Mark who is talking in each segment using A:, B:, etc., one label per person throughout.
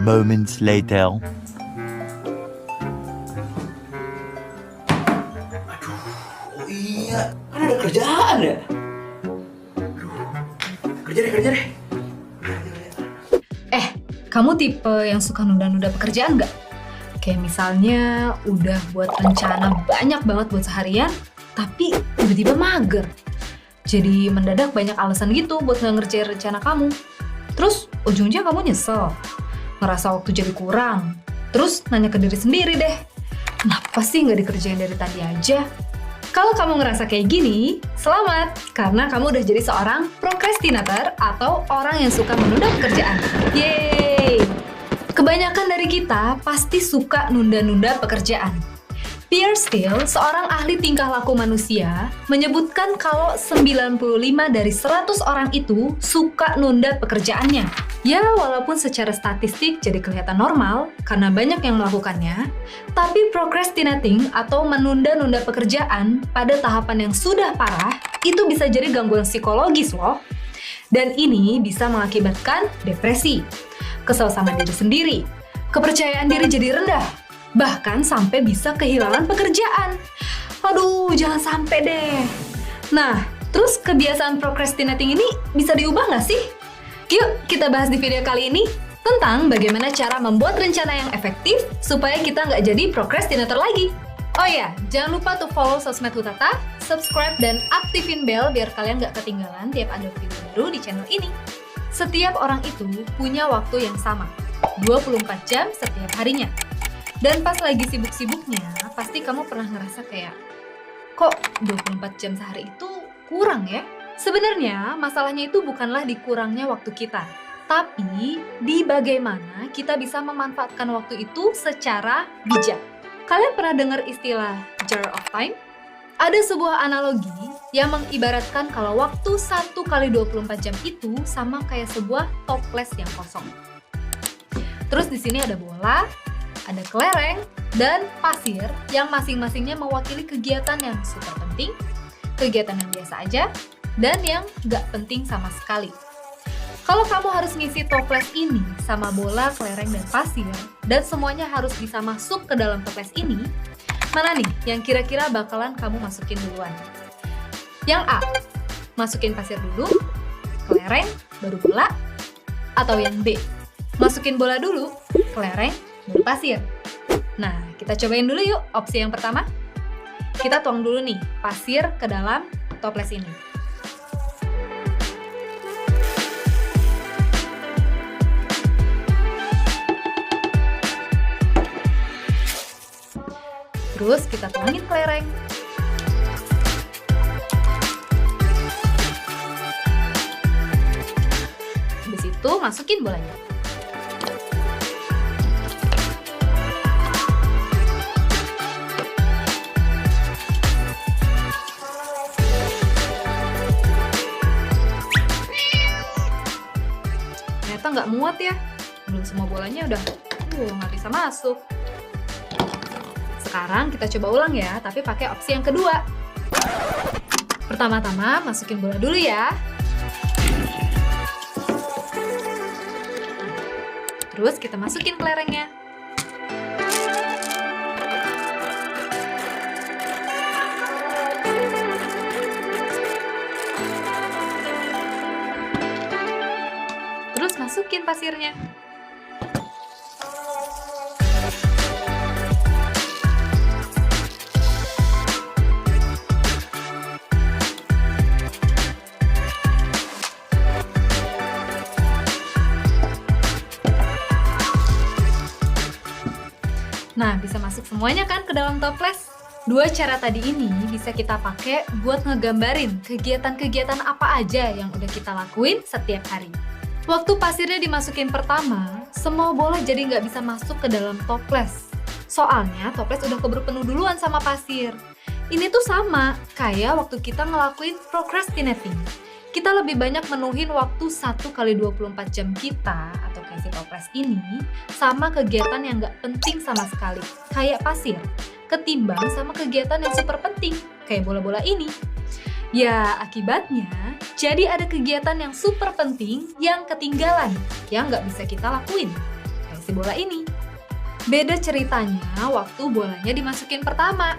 A: moments later.
B: Oh iya, kan ada kerjaan ya? Kerja deh.
C: Kamu tipe yang suka nunda-nunda pekerjaan nggak? Kayak misalnya udah buat rencana banyak banget buat seharian, tapi tiba-tiba mager. Jadi mendadak banyak alasan gitu buat nggak ngerjain rencana kamu. Terus ujungnya kamu nyesel, ngerasa waktu jadi kurang. Terus nanya ke diri sendiri deh, kenapa sih nggak dikerjain dari tadi aja? Kalau kamu ngerasa kayak gini, selamat! Karena kamu udah jadi seorang procrastinator atau orang yang suka menunda pekerjaan. Yeay! Kebanyakan dari kita pasti suka nunda-nunda pekerjaan. Pierre Steele, seorang ahli tingkah laku manusia, menyebutkan kalau 95 dari 100 orang itu suka nunda pekerjaannya. Ya, walaupun secara statistik jadi kelihatan normal karena banyak yang melakukannya, tapi procrastinating atau menunda-nunda pekerjaan pada tahapan yang sudah parah itu bisa jadi gangguan psikologis loh. Dan ini bisa mengakibatkan depresi, kesal sama diri sendiri, kepercayaan diri jadi rendah, bahkan sampai bisa kehilangan pekerjaan. Aduh, jangan sampai deh. Nah, terus kebiasaan procrastinating ini bisa diubah nggak sih? Yuk, kita bahas di video kali ini tentang bagaimana cara membuat rencana yang efektif supaya kita nggak jadi procrastinator lagi. Oh ya, jangan lupa tuh follow sosmed Hutata, subscribe, dan aktifin bell biar kalian nggak ketinggalan tiap ada video baru di channel ini. Setiap orang itu punya waktu yang sama, 24 jam setiap harinya. Dan pas lagi sibuk-sibuknya, pasti kamu pernah ngerasa kayak, kok 24 jam sehari itu kurang ya? Sebenarnya masalahnya itu bukanlah di kurangnya waktu kita, tapi di bagaimana kita bisa memanfaatkan waktu itu secara bijak. Kalian pernah dengar istilah jar of time? Ada sebuah analogi yang mengibaratkan kalau waktu 1 kali 24 jam itu sama kayak sebuah toples yang kosong. Terus di sini ada bola, ada kelereng, dan pasir yang masing-masingnya mewakili kegiatan yang super penting, kegiatan yang biasa aja, dan yang nggak penting sama sekali. Kalau kamu harus ngisi toples ini sama bola, kelereng, dan pasir, dan semuanya harus bisa masuk ke dalam toples ini, mana nih yang kira-kira bakalan kamu masukin duluan? Yang A, masukin pasir dulu, kelereng, baru bola, atau yang B, masukin bola dulu, kelereng, baru pasir. Nah, kita cobain dulu yuk opsi yang pertama. Kita tuang dulu nih pasir ke dalam toples ini. Terus kita tuangin kelereng. Habis itu masukin bolanya. Ternyata nggak muat ya. Belum semua bolanya udah nggak bisa masuk. Sekarang kita coba ulang ya, tapi pakai opsi yang kedua. Pertama-tama masukin bola dulu ya. Terus kita masukin kelerengnya. Terus masukin pasirnya. Nah, bisa masuk semuanya kan ke dalam toples? Dua cara tadi ini bisa kita pakai buat ngegambarin kegiatan-kegiatan apa aja yang udah kita lakuin setiap hari. Waktu pasirnya dimasukin pertama, semua bola jadi nggak bisa masuk ke dalam toples. Soalnya toples udah keburu penuh duluan sama pasir. Ini tuh sama kayak waktu kita ngelakuin procrastinating. Kita lebih banyak menuhin waktu 1 kali 24 jam kita atau kayak si toples ini sama kegiatan yang nggak penting sama sekali, kayak pasir, ketimbang sama kegiatan yang super penting, kayak bola-bola ini. Ya, akibatnya jadi ada kegiatan yang super penting yang ketinggalan, yang nggak bisa kita lakuin. Kayak si bola ini. Beda ceritanya waktu bolanya dimasukin pertama.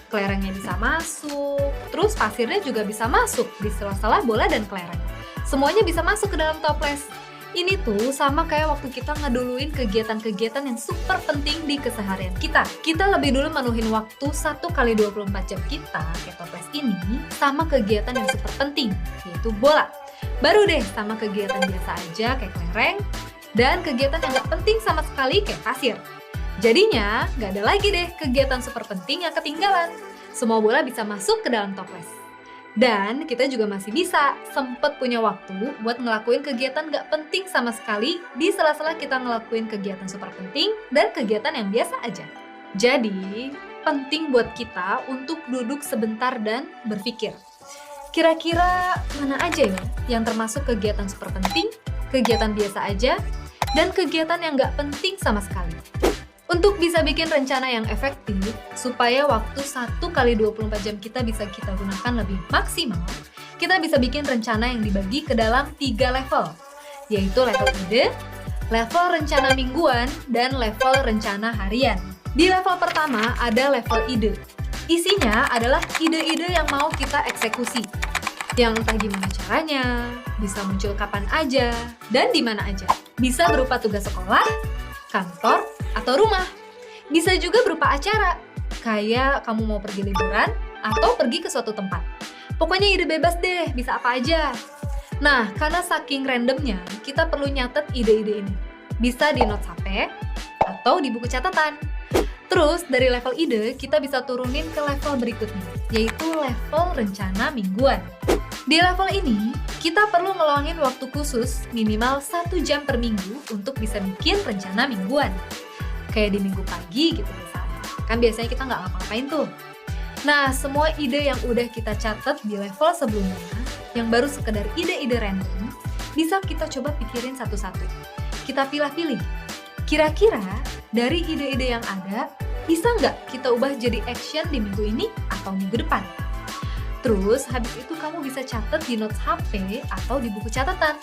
C: Kelerengnya bisa masuk, terus pasirnya juga bisa masuk di sela-sela bola dan kelereng. Semuanya bisa masuk ke dalam toples. Ini tuh sama kayak waktu kita ngeduluin kegiatan-kegiatan yang super penting di keseharian kita. Kita lebih dulu menuhin waktu 1 kali 24 jam kita kayak toples ini sama kegiatan yang super penting, yaitu bola. Baru deh sama kegiatan biasa aja kayak kelereng, dan kegiatan yang gak penting sama sekali kayak pasir. Jadinya, gak ada lagi deh kegiatan super penting yang ketinggalan. Semua bola bisa masuk ke dalam toples. Dan kita juga masih bisa sempet punya waktu buat ngelakuin kegiatan gak penting sama sekali di sela-sela kita ngelakuin kegiatan super penting dan kegiatan yang biasa aja. Jadi, penting buat kita untuk duduk sebentar dan berpikir. Kira-kira mana aja ya yang termasuk kegiatan super penting, kegiatan biasa aja, dan kegiatan yang gak penting sama sekali. Untuk bisa bikin rencana yang efektif, supaya waktu 1 kali 24 jam kita bisa kita gunakan lebih maksimal, kita bisa bikin rencana yang dibagi ke dalam 3 level, yaitu level ide, level rencana mingguan, dan level rencana harian. Di level pertama ada level ide. Isinya adalah ide-ide yang mau kita eksekusi, yang entah gimana caranya, bisa muncul kapan aja, dan di mana aja. Bisa berupa tugas sekolah, kantor, atau rumah. Bisa juga berupa acara, kayak kamu mau pergi liburan atau pergi ke suatu tempat. Pokoknya ide bebas deh, bisa apa aja. Nah, karena saking randomnya, kita perlu nyatet ide-ide ini. Bisa di notes HP atau di buku catatan. Terus, dari level ide, kita bisa turunin ke level berikutnya, yaitu level rencana mingguan. Di level ini, kita perlu ngeluangin waktu khusus minimal 1 jam per minggu untuk bisa bikin rencana mingguan. Kayak di minggu pagi gitu misalnya. Kan biasanya kita nggak ngapa-ngapain tuh. Nah, semua ide yang udah kita catat di level sebelumnya, yang baru sekedar ide-ide random, bisa kita coba pikirin satu-satu. Kita pilih-pilih. Kira-kira dari ide-ide yang ada, bisa nggak kita ubah jadi action di minggu ini atau minggu depan? Terus, habis itu kamu bisa catat di notes HP atau di buku catatan.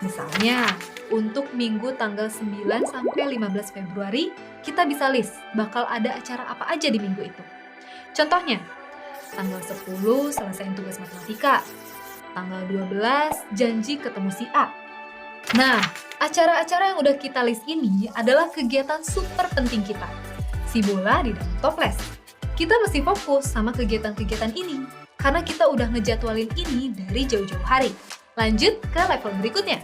C: Misalnya, untuk minggu tanggal 9 sampai 15 Februari, kita bisa list bakal ada acara apa aja di minggu itu. Contohnya, tanggal 10 selesaiin tugas matematika, tanggal 12 janji ketemu si A. Nah, acara-acara yang udah kita list ini adalah kegiatan super penting kita. Si bola di dalam toples. Kita mesti fokus sama kegiatan-kegiatan ini, karena kita udah ngejadwalin ini dari jauh-jauh hari. Lanjut ke level berikutnya.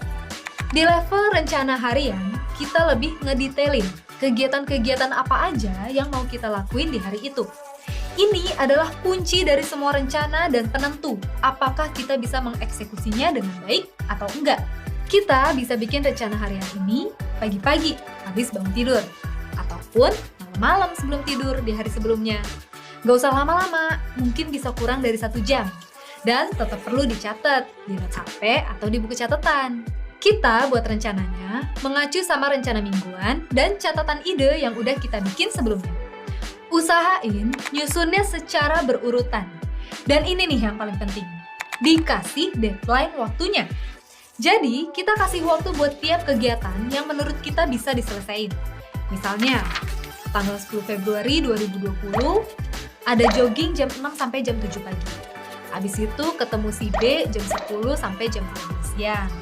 C: Di level rencana harian, kita lebih ngedetailin kegiatan-kegiatan apa aja yang mau kita lakuin di hari itu. Ini adalah kunci dari semua rencana dan penentu apakah kita bisa mengeksekusinya dengan baik atau enggak. Kita bisa bikin rencana harian ini pagi-pagi habis bangun tidur, ataupun malam-malam sebelum tidur di hari sebelumnya. Gak usah lama-lama, mungkin bisa kurang dari 1 jam. Dan tetap perlu dicatat di notes HP atau di buku catatan. Kita buat rencananya mengacu sama rencana mingguan dan catatan ide yang udah kita bikin sebelumnya. Usahain nyusunnya secara berurutan. Dan ini nih yang paling penting, dikasih deadline waktunya. Jadi, kita kasih waktu buat tiap kegiatan yang menurut kita bisa diselesaikan. Misalnya, tanggal 10 Februari 2020, ada jogging jam 6 sampai jam 7 pagi. Habis itu ketemu si B jam 10 sampai jam 12 siang.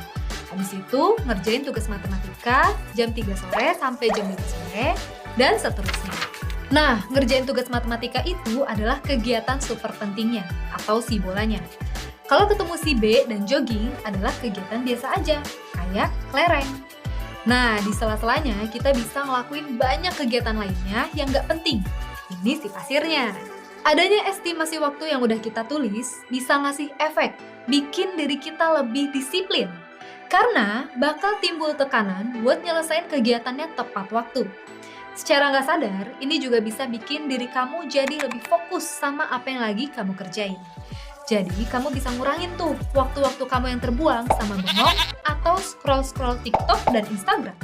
C: Habis itu ngerjain tugas matematika jam 3 sore sampai jam 5 sore, dan seterusnya. Nah, ngerjain tugas matematika itu adalah kegiatan super pentingnya, atau si bolanya. Kalau ketemu si B dan jogging adalah kegiatan biasa aja, kayak kelereng. Nah, di sela-selanya kita bisa ngelakuin banyak kegiatan lainnya yang gak penting. Ini si pasirnya. Adanya estimasi waktu yang udah kita tulis bisa ngasih efek, bikin diri kita lebih disiplin. Karena bakal timbul tekanan buat nyelesain kegiatannya tepat waktu. Secara nggak sadar, ini juga bisa bikin diri kamu jadi lebih fokus sama apa yang lagi kamu kerjain. Jadi, kamu bisa ngurangin tuh waktu-waktu kamu yang terbuang sama bengong atau scroll-scroll TikTok dan Instagram.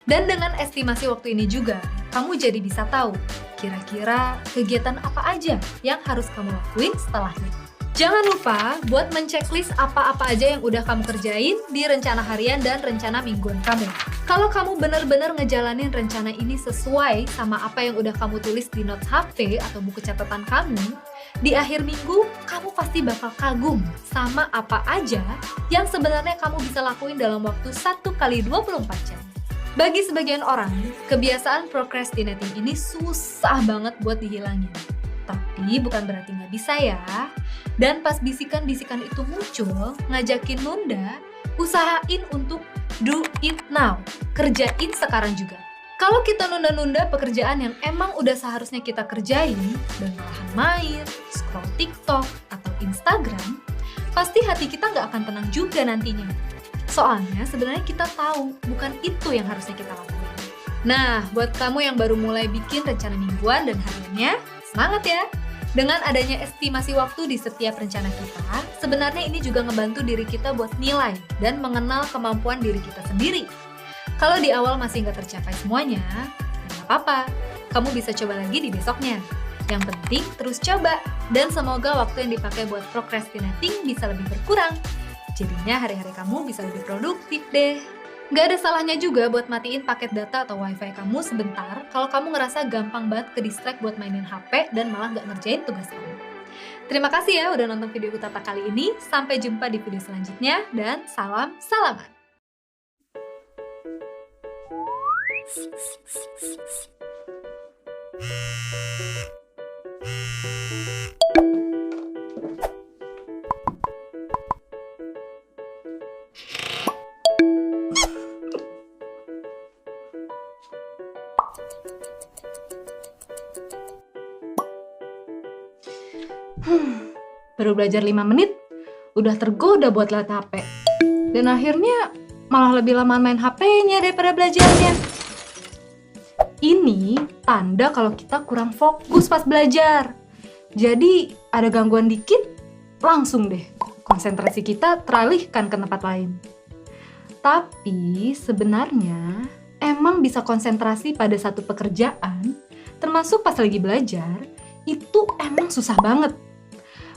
C: Dan dengan estimasi waktu ini juga, kamu jadi bisa tahu kira-kira kegiatan apa aja yang harus kamu lakuin setelahnya. Jangan lupa buat menceklis apa-apa aja yang udah kamu kerjain di rencana harian dan rencana mingguan kamu. Kalau kamu benar-benar ngejalanin rencana ini sesuai sama apa yang udah kamu tulis di notes HP atau buku catatan kamu, di akhir minggu kamu pasti bakal kagum sama apa aja yang sebenarnya kamu bisa lakuin dalam waktu 1 kali 24 jam. Bagi sebagian orang, kebiasaan procrastinating ini susah banget buat dihilangin. Tapi bukan berarti nggak bisa ya. Dan pas bisikan-bisikan itu muncul, ngajakin nunda, usahain untuk do it now. Kerjain sekarang juga. Kalau kita nunda-nunda pekerjaan yang emang udah seharusnya kita kerjain, dan malahan main, scroll TikTok, atau Instagram, pasti hati kita nggak akan tenang juga nantinya. Soalnya sebenarnya kita tahu bukan itu yang harusnya kita lakukan. Nah, buat kamu yang baru mulai bikin rencana mingguan dan hariannya, semangat ya! Dengan adanya estimasi waktu di setiap rencana kita, sebenarnya ini juga ngebantu diri kita buat nilai dan mengenal kemampuan diri kita sendiri. Kalau di awal masih nggak tercapai semuanya, nggak apa-apa. Kamu bisa coba lagi di besoknya. Yang penting terus coba, dan semoga waktu yang dipakai buat procrastinating bisa lebih berkurang. Jadinya hari-hari kamu bisa lebih produktif deh. Nggak ada salahnya juga buat matiin paket data atau wifi kamu sebentar kalau kamu ngerasa gampang banget ke distract buat mainin HP dan malah nggak ngerjain tugas kamu. Terima kasih ya udah nonton video Utata kali ini. Sampai jumpa di video selanjutnya dan salam salaman. Baru belajar 5 menit, udah tergoda buat liat HP. Dan akhirnya malah lebih lama main HP-nya daripada belajarnya. Ini tanda kalau kita kurang fokus pas belajar. Jadi ada gangguan dikit, langsung deh konsentrasi kita teralihkan ke tempat lain. Tapi sebenarnya emang bisa konsentrasi pada satu pekerjaan, termasuk pas lagi belajar, itu emang susah banget.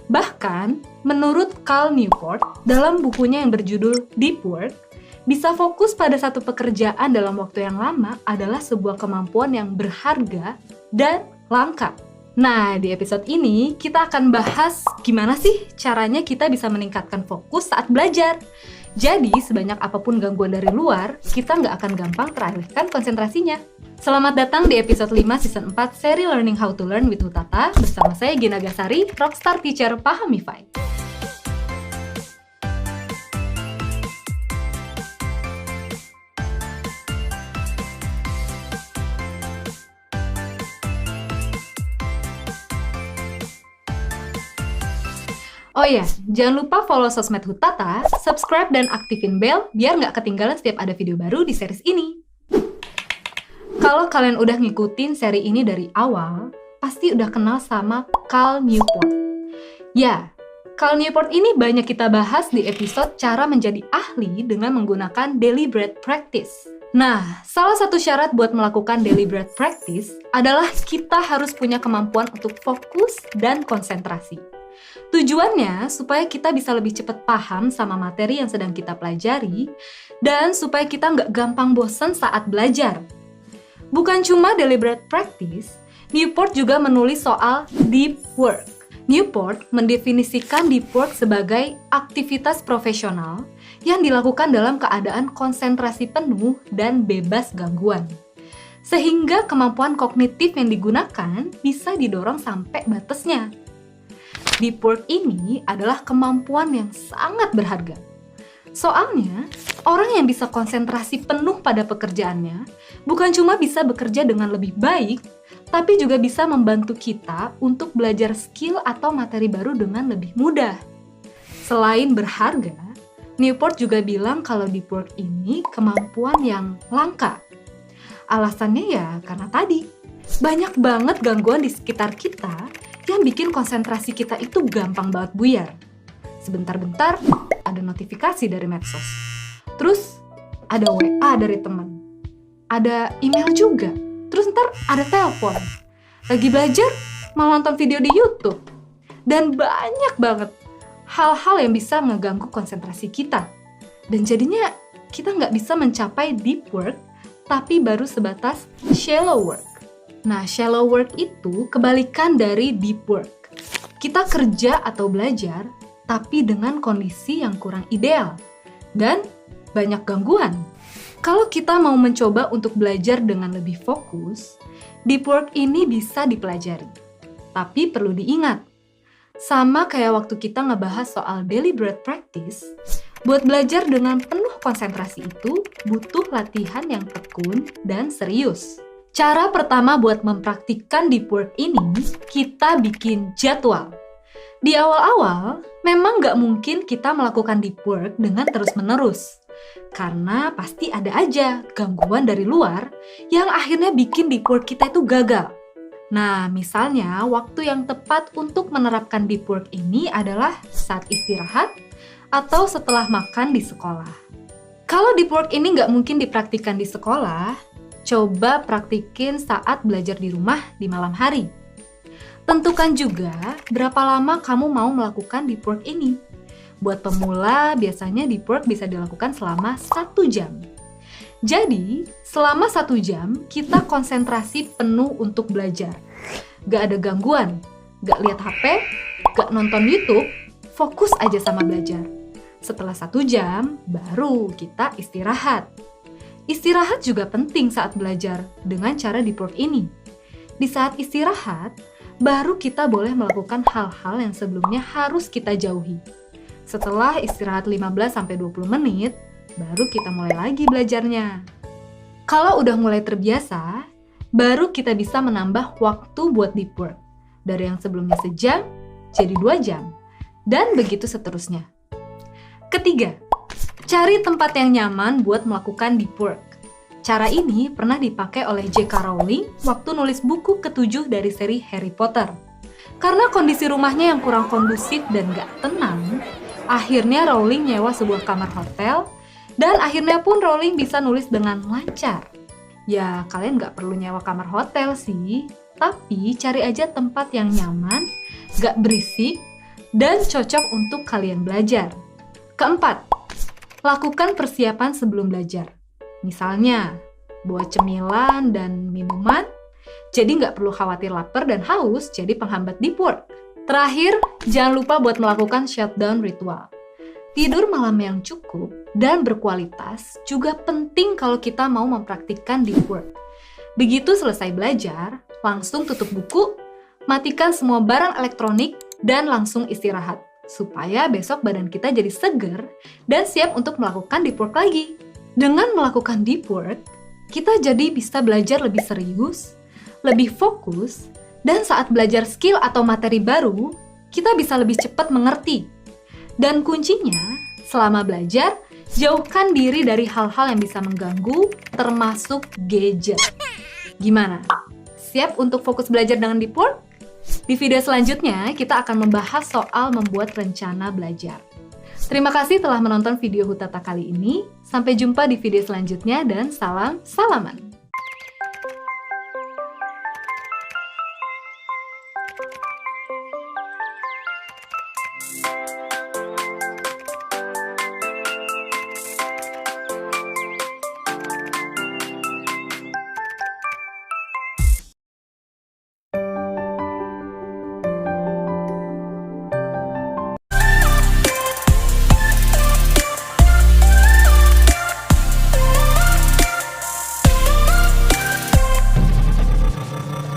C: Bahkan, menurut Cal Newport, dalam bukunya yang berjudul Deep Work, bisa fokus pada satu pekerjaan dalam waktu yang lama adalah sebuah kemampuan yang berharga dan langka. Nah, di episode ini kita akan bahas gimana sih caranya kita bisa meningkatkan fokus saat belajar. Jadi, sebanyak apapun gangguan dari luar, kita nggak akan gampang teralihkan konsentrasinya. Selamat datang di episode 5 season 4 seri Learning How to Learn with Utata bersama saya Gina Gasari, Rockstar Teacher Pahamify. Oh iya, jangan lupa follow sosmed Utata, subscribe dan aktifin bell biar nggak ketinggalan setiap ada video baru di series ini. Kalau kalian udah ngikutin seri ini dari awal, pasti udah kenal sama Cal Newport. Ya, Cal Newport ini banyak kita bahas di episode cara menjadi ahli dengan menggunakan deliberate practice. Nah, salah satu syarat buat melakukan deliberate practice adalah kita harus punya kemampuan untuk fokus dan konsentrasi. Tujuannya supaya kita bisa lebih cepat paham sama materi yang sedang kita pelajari dan supaya kita nggak gampang bosan saat belajar. Bukan cuma deliberate practice, Newport juga menulis soal deep work. Newport mendefinisikan deep work sebagai aktivitas profesional yang dilakukan dalam keadaan konsentrasi penuh dan bebas gangguan. Sehingga kemampuan kognitif yang digunakan bisa didorong sampai batasnya. Deep work ini adalah kemampuan yang sangat berharga. Soalnya, orang yang bisa konsentrasi penuh pada pekerjaannya bukan cuma bisa bekerja dengan lebih baik, tapi juga bisa membantu kita untuk belajar skill atau materi baru dengan lebih mudah. Selain berharga, Newport juga bilang kalau deep work ini kemampuan yang langka. Alasannya ya karena tadi, banyak banget gangguan di sekitar kita yang bikin konsentrasi kita itu gampang banget buyar. Sebentar-bentar ada notifikasi dari medsos. Terus ada WA dari teman. Ada email juga. terus ntar ada telepon. Lagi belajar, malah nonton video di YouTube. Dan banyak banget hal-hal yang bisa ngeganggu konsentrasi kita. Dan jadinya kita nggak bisa mencapai deep work, tapi baru sebatas shallow work. Nah, shallow work itu kebalikan dari deep work. Kita kerja atau belajar, tapi dengan kondisi yang kurang ideal. Dan banyak gangguan. Kalau kita mau mencoba untuk belajar dengan lebih fokus, deep work ini bisa dipelajari. Tapi perlu diingat, sama kayak waktu kita ngebahas soal deliberate practice, buat belajar dengan penuh konsentrasi itu butuh latihan yang tekun dan serius. Cara pertama buat mempraktikkan deep work ini, kita bikin jadwal. Di awal-awal, memang nggak mungkin kita melakukan deep work dengan terus-menerus. Karena pasti ada aja gangguan dari luar yang akhirnya bikin deep work kita itu gagal. Nah, misalnya waktu yang tepat untuk menerapkan deep work ini adalah saat istirahat atau setelah makan di sekolah. Kalau deep work ini nggak mungkin dipraktikkan di sekolah, coba praktikin saat belajar di rumah di malam hari. Tentukan juga berapa lama kamu mau melakukan deep work ini. Buat pemula, biasanya deep work bisa dilakukan selama 1 jam. Jadi, selama 1 jam, kita konsentrasi penuh untuk belajar. Gak ada gangguan, gak lihat HP, gak nonton YouTube, fokus aja sama belajar. Setelah 1 jam, baru kita istirahat. Istirahat juga penting saat belajar dengan cara deep work ini. Di saat istirahat, baru kita boleh melakukan hal-hal yang sebelumnya harus kita jauhi. Setelah istirahat 15-20 menit, baru kita mulai lagi belajarnya. Kalau udah mulai terbiasa, baru kita bisa menambah waktu buat deep work. Dari yang sebelumnya sejam, jadi 2 jam. Dan begitu seterusnya. Ketiga, cari tempat yang nyaman buat melakukan deep work. Cara ini pernah dipakai oleh J.K. Rowling waktu nulis buku ke-7 dari seri Harry Potter. Karena kondisi rumahnya yang kurang kondusif dan gak tenang, akhirnya Rowling nyewa sebuah kamar hotel, dan akhirnya pun Rowling bisa nulis dengan lancar. Ya, kalian gak perlu nyewa kamar hotel sih, tapi cari aja tempat yang nyaman, gak berisik, dan cocok untuk kalian belajar. Keempat, lakukan persiapan sebelum belajar. Misalnya, buat cemilan dan minuman, jadi nggak perlu khawatir lapar dan haus jadi penghambat deep work. Terakhir, jangan lupa buat melakukan shutdown ritual. Tidur malam yang cukup dan berkualitas juga penting kalau kita mau mempraktikkan deep work. Begitu selesai belajar, langsung tutup buku, matikan semua barang elektronik, dan langsung istirahat. Supaya besok badan kita jadi seger dan siap untuk melakukan deep work lagi. Dengan melakukan deep work, kita jadi bisa belajar lebih serius, lebih fokus, dan saat belajar skill atau materi baru, kita bisa lebih cepat mengerti. Dan kuncinya, selama belajar, jauhkan diri dari hal-hal yang bisa mengganggu, termasuk gadget. Gimana? Siap untuk fokus belajar dengan deep work? Di video selanjutnya, kita akan membahas soal membuat rencana belajar. Terima kasih telah menonton video Hutata kali ini. Sampai jumpa di video selanjutnya dan salam salaman.